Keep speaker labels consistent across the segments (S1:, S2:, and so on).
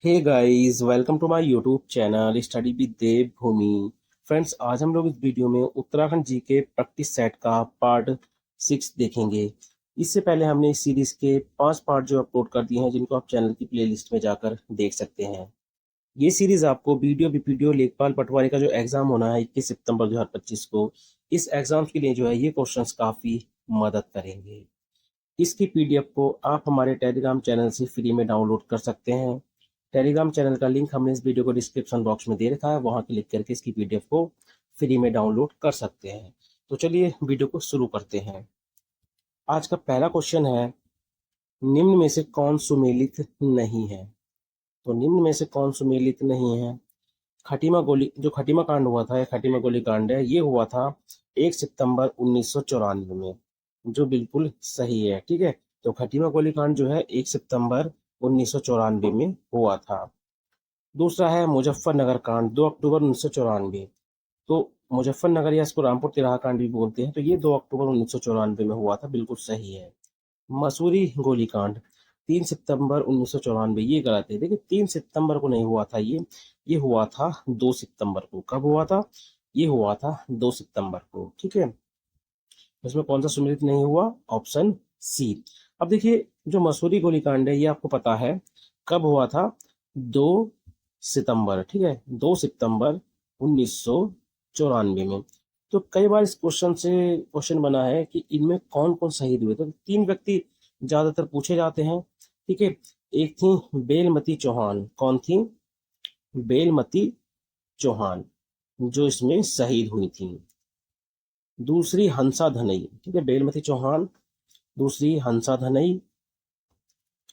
S1: Hey guys, welcome to my YouTube channel study with Dev Bhoomi. Friends, आज हम लोग इस वीडियो में उत्तराखंड जी के प्रैक्टिस सेट का पार्ट 6 देखेंगे। इससे पहले हमने इस सीरीज के 5 पार्ट जो अपलोड कर दिए हैं, जिनको आप चैनल की प्लेलिस्ट में जाकर देख सकते हैं। ये सीरीज आपको वीडियो बीपीडीओ लेखपाल पटवारी का जो एग्जाम होना है 21 सितंबर 2025 को, इस एग्जाम के लिए जो है ये क्वेश्चंस काफी मदद करेंगे। इसकी पीडीएफ को आप हमारे टेलीग्राम चैनल से फ्री में डाउनलोड कर सकते हैं। टेलीग्राम चैनल का लिंक हमने इस वीडियो को डिस्क्रिप्शन बॉक्स में दे रखा है, वहां क्लिक करके इसकी पीडीएफ को फ्री में डाउनलोड कर सकते हैं। तो चलिए वीडियो को शुरू करते हैं। आज का पहला क्वेश्चन है, निम्न में से कौन सुमेलित नहीं है। तो निम्न में से कौन सुमेलित नहीं है। खटीमा गोली जो खटीमा कांड हुआ था, खटीमा गोली कांड है, ये हुआ था 1 सितंबर 1994 में, जो बिल्कुल सही है। ठीक है, तो खटीमा गोली कांड जो है 1 सितंबर 1994 में हुआ था। दूसरा है मुजफ्फरनगर कांड, 2 अक्टूबर 1994। तो मुजफ्फरनगर या इसको रामपुर तिराहा कांड भी बोलते हैं, तो ये 2 अक्टूबर 1994 में हुआ था, बिल्कुल सही है। मसूरी गोलीकांड 3 सितंबर 1994, ये गलत है। देखिए, 3 सितंबर को नहीं हुआ था ये हुआ था 2 सितंबर को। कब हुआ था? ये हुआ था 2 सितंबर को। ठीक है, इसमें कौन सा सुमेलित नहीं हुआ? Option C. अब देखिए, जो मसूरी गोलीकांड है ये आपको पता है कब हुआ था? 2 सितंबर। ठीक है, 2 सितंबर 1994 में। तो कई बार इस क्वेश्चन से क्वेश्चन बना है कि इनमें कौन कौन शहीद हुए। तो 3 व्यक्ति ज्यादातर पूछे जाते हैं। ठीक है, एक थी बेलमती चौहान। कौन थी? बेलमती चौहान, जो इसमें शहीद हुई थी। दूसरी हंसा धनई। ठीक है, बेलमती चौहान, दूसरी हंसा धनई,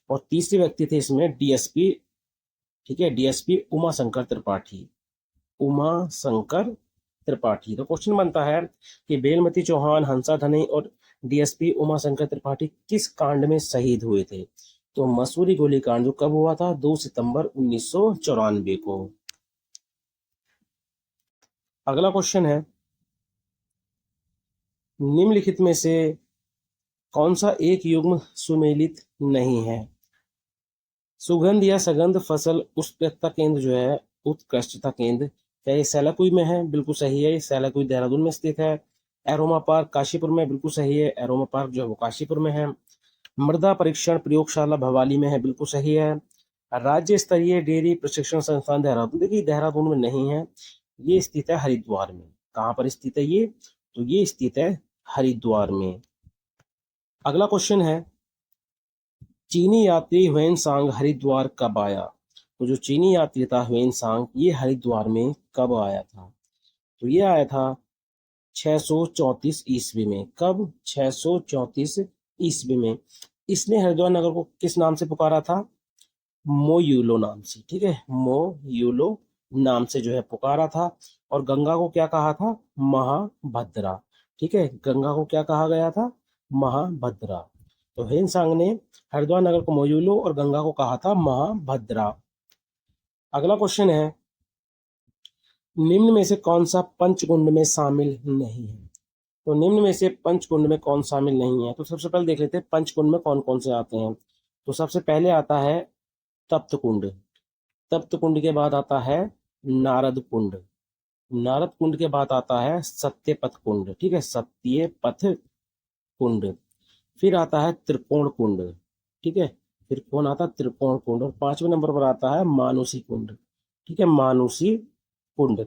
S1: और तीसरे व्यक्ति थे इसमें डीएसपी। ठीक है, डीएसपी उमा शंकर त्रिपाठी। उमा शंकर त्रिपाठी। तो क्वेश्चन बनता है कि बेलमती चौहान, हंसा धनई और डीएसपी उमा शंकर त्रिपाठी किस कांड में शहीद हुए थे। तो मसूरी गोलीकांड जो कब हुआ था? 2 सितंबर 1994 को। अगला क्वेश्चन है, निम्नलिखित में से कौन सा एक युग्म सुमेलित नहीं है। सुगंध या सगंध फसल उत्कृष्टता केंद्र जो है, उत्कृष्टता केंद्र, क्या ये सैलाकुई में है? बिल्कुल सही है, ये सैलाकुई देहरादून में स्थित है। एरोमा पार्क काशीपुर में, बिल्कुल सही है, एरोमा पार्क जो है वो काशीपुर में है। मृदा परीक्षण प्रयोगशाला भवाली में है, बिल्कुल सही है। राज्य स्तरीय डेयरी प्रशिक्षण संस्थान देहरादून, देखिए देहरादून में नहीं है, ये स्थित है हरिद्वार में। कहाँ पर स्थित है ये? तो ये स्थित है हरिद्वार में। अगला क्वेश्चन है, चीनी यात्री ह्वेनसांग हरिद्वार कब आया। तो जो चीनी यात्री था ह्वेनसांग, ये हरिद्वार में कब आया था? तो ये आया था 634 ईस्वी में। कब? 634 ईस्वी में। इसने हरिद्वार नगर को किस नाम से पुकारा था? मोयूलो नाम से। ठीक है, मोयूलो नाम से जो है पुकारा था। और गंगा को क्या कहा था? महाभद्रा। ठीक है, गंगा को क्या कहा गया था? महाभद्रा। तो ह्वेनसांग ने हरिद्वार नगर को मोयूलो और गंगा को कहा था महाभद्रा। अगला क्वेश्चन है, निम्न में से कौन सा पंचकुंड में शामिल नहीं है। तो निम्न में से पंचकुंड में कौन शामिल नहीं है। तो सबसे पहले देख लेते हैं पंचकुंड में कौन कौन से आते हैं। तो सबसे पहले आता है तप्त कुंड। तप्त कुंड के बाद आता है नारद कुंड। नारद कुंड के बाद आता है सत्यपथ कुंड। ठीक है, सत्यपथ कुंड। फिर आता है त्रिकोण कुंड। ठीक है, फिर कौन आता है? त्रिकोण कुंड। और 5वें नंबर पर आता है मानुषी कुंड। ठीक है, मानुषी कुंड।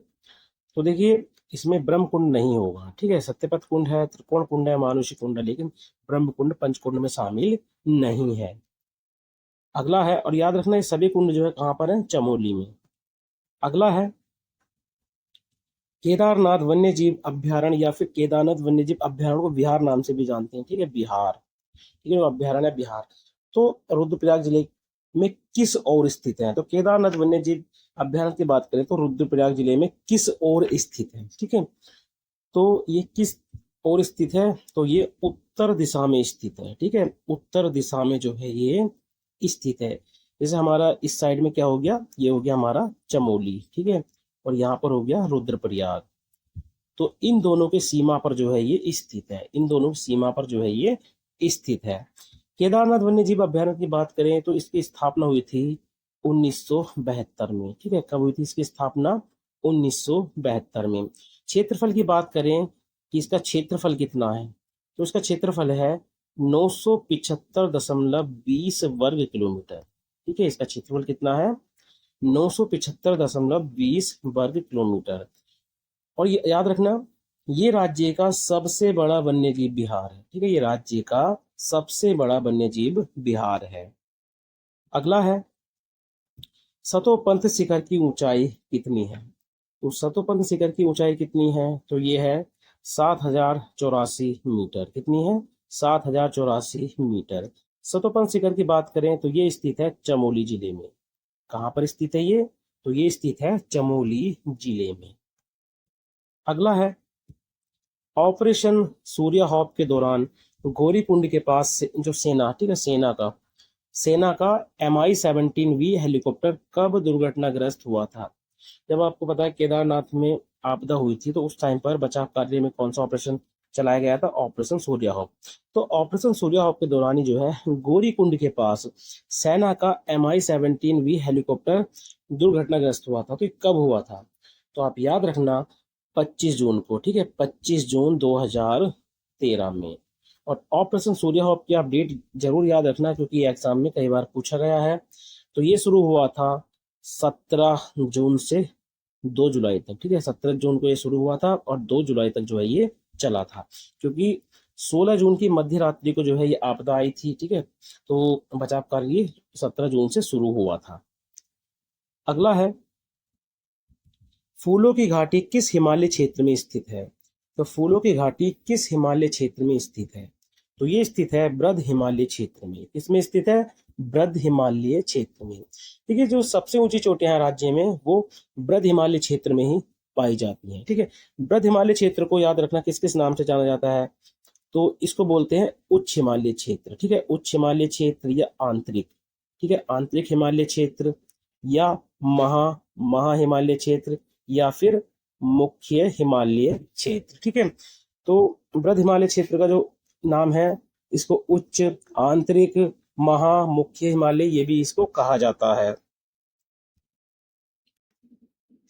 S1: तो देखिए, इसमें ब्रह्म कुंड नहीं होगा। ठीक है, सत्यपथ कुंड है, त्रिकोण कुंड है, मानुषी कुंड है, लेकिन ब्रह्म कुंड पंचकुंड में शामिल नहीं है। अगला है, और याद रखना ये सभी कुंड जो है कहाँ पर है? चमोली में। अगला है केदारनाथ वन्य जीव अभ्यारण्य, या फिर केदारनाथ वन्य जीव अभ्यारण्य को बिहार नाम से भी जानते हैं। ठीक है, बिहार। ठीक है, अभ्यारण्य बिहार। तो रुद्रप्रयाग जिले में किस ओर स्थित है? तो केदारनाथ वन्य जीव अभ्यारण्य की बात करें तो रुद्रप्रयाग जिले में किस ओर स्थित है? ठीक है, तो ये किस ओर स्थित है? तो ये उत्तर दिशा में स्थित है। ठीक है, उत्तर दिशा में जो है ये स्थित है। जैसे हमारा इस साइड में क्या हो गया? ये हो गया हमारा चमोली। ठीक है, और यहाँ पर हो गया रुद्रप्रयाग। तो इन दोनों के सीमा पर जो है ये स्थित है। इन दोनों की सीमा पर जो है ये स्थित है। केदारनाथ वन्य जीव अभ्यारण्य की बात करें तो इसकी स्थापना हुई थी 1972 में। ठीक है, कब हुई थी इसकी स्थापना? 1972 में। क्षेत्रफल की बात करें कि इसका क्षेत्रफल कितना है, तो इसका क्षेत्रफल है 975.20 वर्ग किलोमीटर। ठीक है, इसका क्षेत्रफल कितना है? 975.20 वर्ग किलोमीटर। और ये याद रखना, ये राज्य का सबसे बड़ा वन्यजीव विहार है। ठीक है, ये राज्य का सबसे बड़ा वन्यजीव विहार है। अगला है, सतोपंथ शिखर की ऊंचाई कितनी है? तो सतोपंथ शिखर की ऊंचाई कितनी है? तो ये है 7,084 मीटर। कितनी है? 7,084 मीटर। सतोपंथ शिखर की बात करें तो ये स्थित है चमोली जिले में। कहाँ पर स्थित है ये? तो ये स्थित है चमोली जिले में। अगला है, ऑपरेशन सूर्या हॉप के दौरान गौरीकुंड के पास जो सेना, ठीक है, सेना का MI-17V हेलीकॉप्टर कब दुर्घटनाग्रस्त हुआ था? जब आपको पता है केदारनाथ में आपदा हुई थी, तो उस टाइम पर बचाव कार्य में कौन सा ऑपरेशन चलाया गया था? Operation Surya hop. तो ऑपरेशन सूर्या हॉप के दौरान ही जो है गौरीकुंड के पास सेना का MI-17V हेलीकॉप्टर दुर्घटनाग्रस्त हुआ था। तो ये कब हुआ था? तो आप याद रखना, 25 जून को। ठीक है, 25 जून 2013 में। और ऑपरेशन सूर्या हॉप की आप डेट जरूर याद रखना, क्योंकि एग्जाम में कई बार पूछा गया है। तो ये शुरू हुआ था 17 जून से 2 जुलाई तक। ठीक है, 17 जून को ये शुरू हुआ था और 2 जुलाई तक जो है ये चला था, क्योंकि 16 जून की मध्य रात्रि को जो है ये आपदा आई थी। ठीक है, तो बचाव कार्य 17 जून से शुरू हुआ था। अगला है, फूलों की घाटी किस हिमालय क्षेत्र में स्थित है? तो फूलों की घाटी किस हिमालय क्षेत्र में स्थित है? तो ये स्थित है ब्रध हिमालय क्षेत्र में। किसमें स्थित है? ब्रध हिमालय क्षेत्र में। ठीक है, जो सबसे ऊंची चोटियां हैं राज्य में वो ब्रध हिमालय क्षेत्र में ही पाई जाती हैं। ठीक है, ब्रध हिमालय क्षेत्र को याद रखना किस किस नाम से जाना जाता है? तो इसको बोलते हैं उच्च हिमालय क्षेत्र। ठीक है, उच्च हिमालय क्षेत्र या आंतरिक, ठीक है, आंतरिक हिमालय क्षेत्र, या महा महा हिमालय क्षेत्र, या फिर मुख्य हिमालय क्षेत्र। ठीक है, तो बृहद हिमालय क्षेत्र का जो नाम है, इसको उच्च, आंतरिक, महा, मुख्य हिमालय, ये भी इसको कहा जाता है।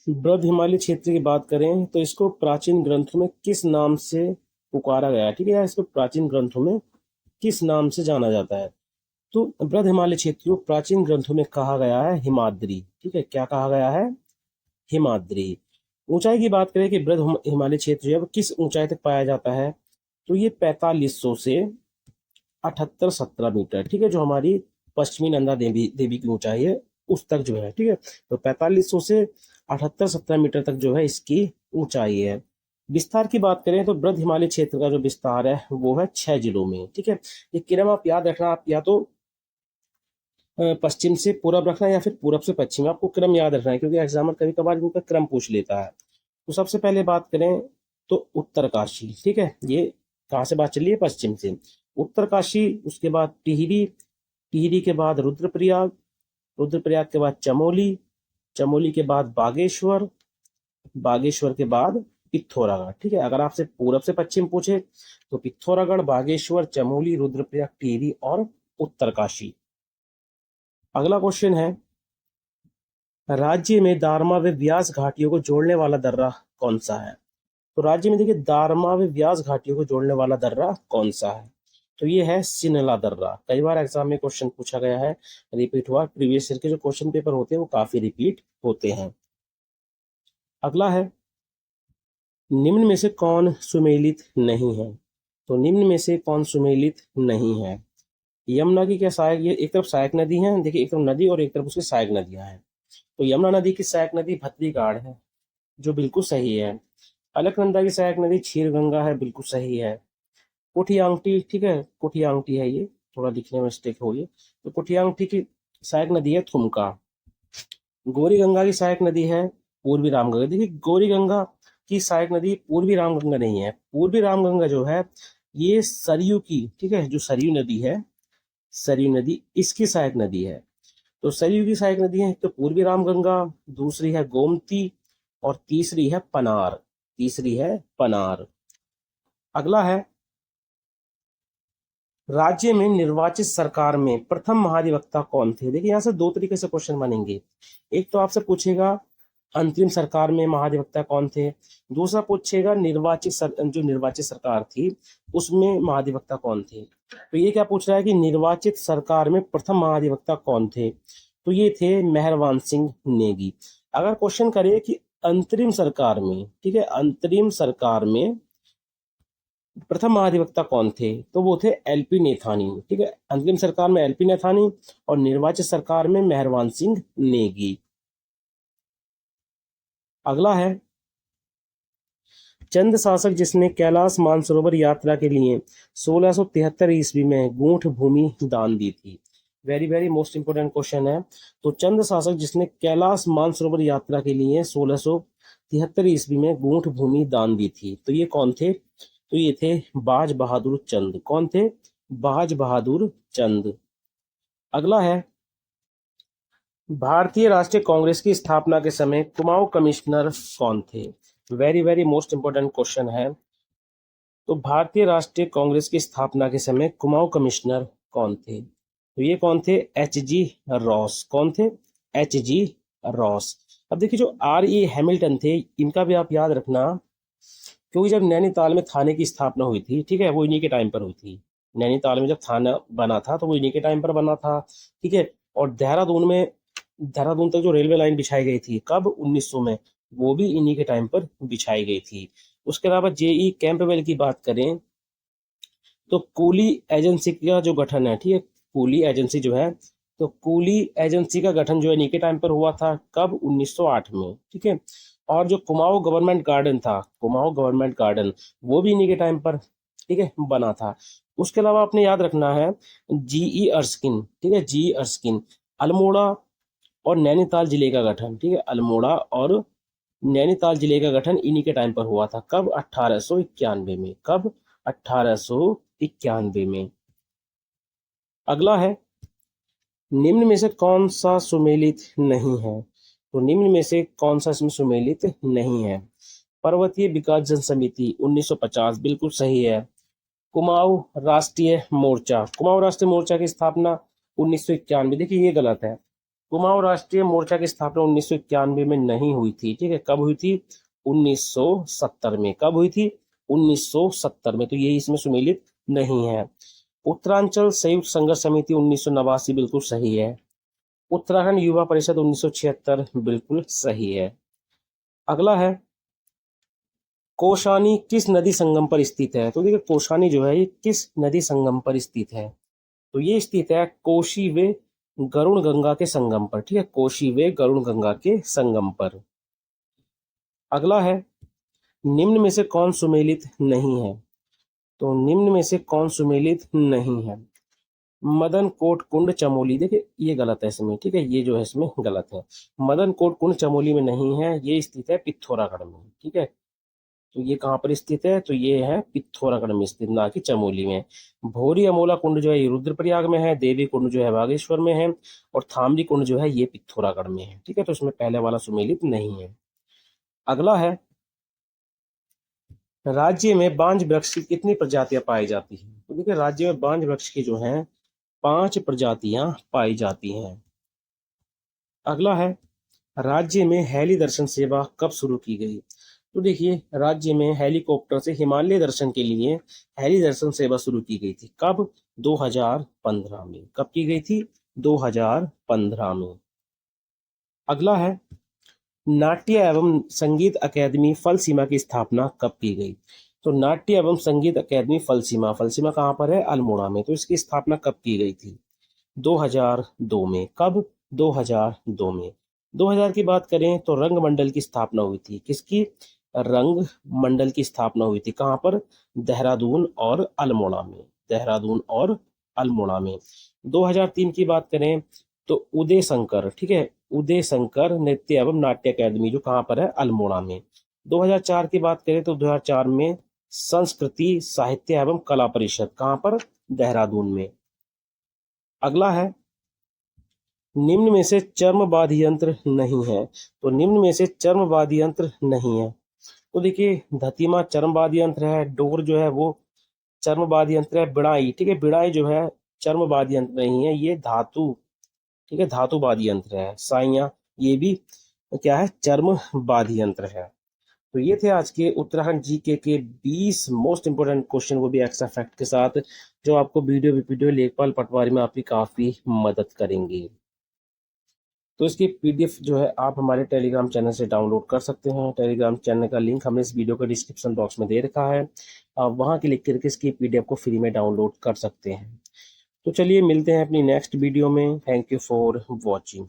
S1: बृहद हिमालय क्षेत्र की बात करें तो इसको प्राचीन ग्रंथों में किस नाम से पुकारा गया है? ठीक है, या इसको प्राचीन ग्रंथों में किस नाम से जाना जाता है? तो बृहद हिमालय क्षेत्र को प्राचीन ग्रंथों में कहा गया है हिमाद्री। ठीक है, क्या कहा गया है? हिमाद्री। ऊंचाई की बात करें कि बृहद हिमालय क्षेत्र जो है किस ऊंचाई तक पाया जाता है, तो ये 4500 से 78-17 मीटर। ठीक है, जो हमारी पश्चिमी नंदा देवी की ऊंचाई है उस तक जो है। ठीक है, तो 4500 से 78-17 मीटर तक जो है इसकी ऊंचाई है। विस्तार की बात करें तो बृहद हिमालय क्षेत्र का जो विस्तार है वो है 6 जिलों में। ठीक है, ये क्रम आप याद रखना, आप या तो पश्चिम से पूरब रखना या फिर पूरब से पश्चिम, आपको क्रम याद रखना है, क्योंकि एग्जामर कभी कभार इनका क्रम पूछ लेता है। तो सबसे पहले बात करें तो उत्तरकाशी। ठीक है, ये कहाँ से बात चली है? पश्चिम से। उत्तरकाशी, उसके बाद टिहरी, टिहरी के बाद रुद्रप्रयाग, रुद्रप्रयाग के बाद चमोली, चमोली के बाद बागेश्वर, बागेश्वर के बाद पिथौरागढ़। ठीक है, अगर आपसे पूरब से पश्चिम पूछे तो पिथौरागढ़, बागेश्वर, चमोली, रुद्रप्रयाग, टिहरी और उत्तरकाशी। अगला क्वेश्चन है, राज्य में दारमा व व्यास घाटियों को जोड़ने वाला दर्रा कौन सा है? तो राज्य में देखिए दारमा व व्यास घाटियों को जोड़ने वाला दर्रा कौन सा है? तो ये है सिनला दर्रा। कई बार एग्जाम में क्वेश्चन पूछा गया है, रिपीट हुआ। प्रीवियस ईयर के जो क्वेश्चन पेपर होते हैं वो काफी रिपीट होते हैं। अगला है, निम्न में से कौन सुमेलित नहीं है? तो निम्न में से कौन सुमेलित नहीं है? यमुना की क्या सहायक, ये एक तरफ सहायक नदी है, देखिए एक तरफ नदी और एक तरफ उसकी सहायक नदियां हैं। तो यमुना नदी की सहायक नदी भद्रीगाड़ है, जो बिल्कुल सही है। अलकनंदा की सहायक नदी क्षीर गंगा है, बिल्कुल सही है। कुठियांगटी, ठीक है, कुठियांगटी है, ये थोड़ा लिखने में मिस्टेक हो गई। तो कुठियांगटी की सहायक नदी है थुमका। गौरी गंगा की सहायक नदी है पूर्वी रामगंगा। देखिए गौरी गंगा की सहायक नदी पूर्वी रामगंगा नहीं है, पूर्वी रामगंगा जो है ये सरयू की, ठीक है, जो सरयू नदी है, सरयू नदी इसकी सहायक नदी है। तो सरयू की सहायक नदी है तो पूर्वी रामगंगा, दूसरी है गोमती और तीसरी है पनार, तीसरी है पनार। अगला है, राज्य में निर्वाचित सरकार में प्रथम महाधिवक्ता कौन थे? देखिए यहाँ से दो तरीके से क्वेश्चन बनेंगे। एक तो आपसे पूछेगा अंतरिम सरकार में महाधिवक्ता कौन थे, दूसरा पूछेगा जो निर्वाचित सरकार थी उसमें महाधिवक्ता कौन थे। तो ये क्या पूछ रहा है कि निर्वाचित सरकार में प्रथम महाधिवक्ता कौन थे, तो ये थे मेहरबान सिंह नेगी। अगर क्वेश्चन करे कि अंतरिम सरकार में, ठीक है, अंतरिम सरकार में प्रथम महाधिवक्ता कौन थे, तो वो थे एलपी नेथानी। ठीक है, अंतरिम सरकार में एलपी नेथानी और निर्वाचित सरकार में मेहरबान सिंह नेगी। अगला है चंद शासक जिसने कैलाश मानसरोवर यात्रा के लिए 1673 ईस्वी में गूंठ भूमि दान दी थी। Very very most important question है। तो चंद शासक जिसने कैलाश मानसरोवर यात्रा के लिए 1673 ईस्वी में गूंठ भूमि दान दी थी, तो ये कौन थे? तो ये थे बाज बहादुर चंद। कौन थे? बाज बहादुर चंद। अगला है भारतीय राष्ट्रीय कांग्रेस की स्थापना के समय कुमाऊं कमिश्नर कौन थे? Very very most important question है। तो भारतीय राष्ट्रीय कांग्रेस की स्थापना के समय कुमाऊं कमिश्नर कौन थे? तो ये कौन थे? H G Ross. कौन थे? H G Ross. अब देखिए जो आर ई हैमिल्टन थे, इनका भी आप याद रखना, क्योंकि जब नैनीताल में थाने की स्थापना हुई थी, ठीक है, वो इन्हीं के टाइम पर हुई थी। नैनीताल में जब थाना बना था तो वो इन्हीं के टाइम पर बना था। ठीक है, और देहरादून तक जो रेलवे लाइन बिछाई गई थी, कब? 1900 में, वो भी इन्हीं के टाइम पर बिछाई गई थी। उसके अलावा जेई कैंपबेल की बात करें तो कूली एजेंसी का जो गठन है, ठीक है, कूली एजेंसी जो है, तो कूली एजेंसी का गठन जो है इन्हीं के टाइम पर हुआ था। कब? 1908 में। ठीक है, और जो कुमाऊं गवर्नमेंट गार्डन था, कुमाऊं गवर्नमेंट गार्डन, वो भी इन्हीं के टाइम पर, ठीक है, बना था। उसके अलावा आपने याद रखना है जीई अर्स्किन। ठीक है, जीई अर्स्किन, अल्मोड़ा और नैनीताल जिले का गठन, ठीक है, अल्मोड़ा और नैनीताल जिले का गठन इन्हीं के टाइम पर हुआ था। कब? 1891 में। कब? 1891 में। अगला है निम्न में से कौन सा सुमेलित नहीं है? तो निम्न में से कौन सा इसमें सुमेलित नहीं है? पर्वतीय विकास जन समिति 1950 बिल्कुल सही है। कुमाऊं राष्ट्रीय मोर्चा, कुमाऊं राष्ट्रीय मोर्चा की स्थापना 1991, देखिए ये गलत है। कुमाऊं राष्ट्रीय मोर्चा की स्थापना 1991 में नहीं हुई थी। ठीक है, कब हुई थी? 1970 में। कब हुई थी? 1970 में। तो ये इसमें सुमेलित नहीं है। उत्तरांचल संयुक्त संघर्ष समिति 1989 बिल्कुल सही है। उत्तराखंड युवा परिषद 1976 बिल्कुल सही है। अगला है कोशानी किस नदी संगम पर स्थित है? तो देखिए कोशानी जो है ये किस नदी संगम पर स्थित है? तो ये स्थित है कोशी व गरुण गंगा के संगम पर। ठीक है, कोशी व गरुण गंगा के संगम पर। अगला है निम्न में से कौन सुमेलित नहीं है? तो निम्न में से कौन सुमेलित नहीं है? मदन कोट कुंड चमोली, देखिए ये गलत है इसमें। ठीक है, ये जो है इसमें गलत है। मदन कोट कुंड चमोली में नहीं है, ये स्थित है पिथौरागढ़ में। ठीक है, तो ये कहाँ पर स्थित है? तो ये है पिथौरागढ़ में स्थित, ना कि चमोली में। भोरी अमोला कुंड जो है ये रुद्रप्रयाग में है, देवी कुंड जो है बागेश्वर में है, और थामरी कुंड जो है ये पिथौरागढ़ में है। ठीक है, तो इसमें पहले वाला सुमेलित नहीं है। अगला है राज्य में बांज वृक्ष की कितनी प्रजातियां पाई जाती हैं? तो देखिए राज्य में बांज वृक्ष की जो है 5 प्रजातियां पाई जाती हैं। अगला है राज्य में हेली दर्शन सेवा कब शुरू की गई? तो देखिए राज्य में हेलीकॉप्टर से हिमालय दर्शन के लिए हेली दर्शन सेवा शुरू की गई थी। कब? 2015 में। कब की गई थी? 2015 में। अगला है नाट्य एवं संगीत अकादमी फल सीमा की स्थापना कब की गई? तो नाट्य एवं संगीत अकादमी फल सीमा कहाँ पर है? अल्मोड़ा में। तो इसकी स्थापना कब की गई थी? 2002 में। कब? 2002 में। 2000 की बात करें तो रंग मंडल की स्थापना हुई थी। किसकी? रंग मंडल की स्थापना हुई थी। कहाँ पर? देहरादून और अल्मोड़ा में। देहरादून और अल्मोड़ा में। 2003 की बात करें तो उदय शंकर, ठीक है, उदय शंकर नृत्य एवं नाट्य अकादमी जो कहाँ पर है? अल्मोड़ा में। 2004 की बात करें तो 2004 में संस्कृति साहित्य एवं कला परिषद कहाँ पर? देहरादून में। अगला है निम्न में से चर्मवादी यंत्र नहीं है। तो निम्न में से चर्मवादी यंत्र नहीं है, तो देखिए धतीमा चर्मवादी यंत्र है, डोर जो है वो चर्म वाद्य यंत्र है बिड़ाई, ठीक है, बिड़ाई जो है चर्म वाद्य यंत्र नहीं है, ये धातु, ठीक है, धातु वाद्य यंत्र है। साइया, ये भी क्या है, चर्म वाद्य यंत्र है। तो ये थे आज के उत्तराखंड जीके के 20 मोस्ट इंपोर्टेंट क्वेश्चन, वो भी एक्स्ट्रा फैक्ट के साथ, जो आपको वीडियो लेखपाल पटवारी में आपकी काफी मदद करेंगी। तो इसकी पीडीएफ जो है आप हमारे टेलीग्राम चैनल से डाउनलोड कर सकते हैं। टेलीग्राम चैनल का लिंक हमने इस वीडियो के डिस्क्रिप्शन बॉक्स में दे रखा है, आप वहां क्लिक करके इसकी पीडीएफ को फ्री में डाउनलोड कर सकते हैं। तो चलिए मिलते हैं अपनी नेक्स्ट वीडियो में। Thank you for watching.